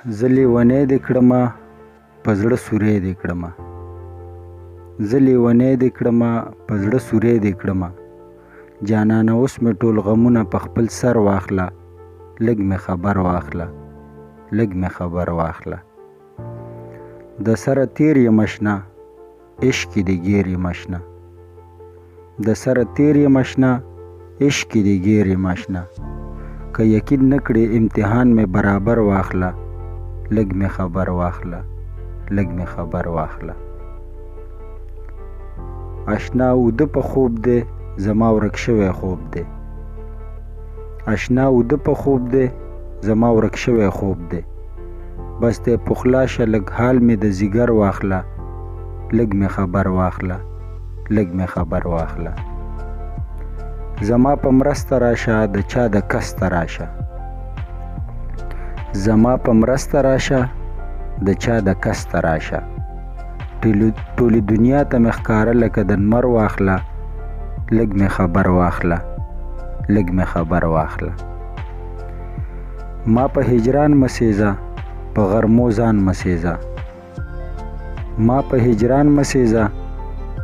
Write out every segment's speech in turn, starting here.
زه لیونی دې کړمه په زړه سوری دې کړمه زه لیونی دې کړمه په زړه سوری دې کړمه جانانه اوس مې ټول غمونه په خپل سر واخله لږ مې خبر واخله لږ مې خبر واخله د سره تیر یم اشنا عشق دې ګیر یم اشنا د سره تیر یم اشنا عشق دې ګیر یم اشنا که یقین نه کړې امتحان مې برابر واخله لږ مې خبر واخله لږ مې خبر واخله اشنا اوده په خوب دی زما ورک شوی خوب دی اشنا اوده په خوب دی زما ورک شوی خوب دی بس دی پخلا شه لږ حال مې د ځیګر واخله لږ مې خبر واخله لږ مې خبر واخله زما په مرسته راشه د چا د کسته راشه زما په مرسته راشه د چا د کسته راشه ټولې دنیا ته مې ښکاره لکه د لمر واخله لږ مې خبر واخله لږ مې خبر واخله ما په هجران مسیزه په غرمو ځان مسیزه ما په هجران مسیزه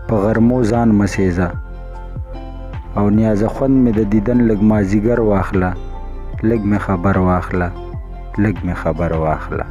په غرمو ځان مسیزه او نیازه خوند مې د دیدن لږ مازیګر واخله لږ مې خبر واخله لږ مې خبر واخله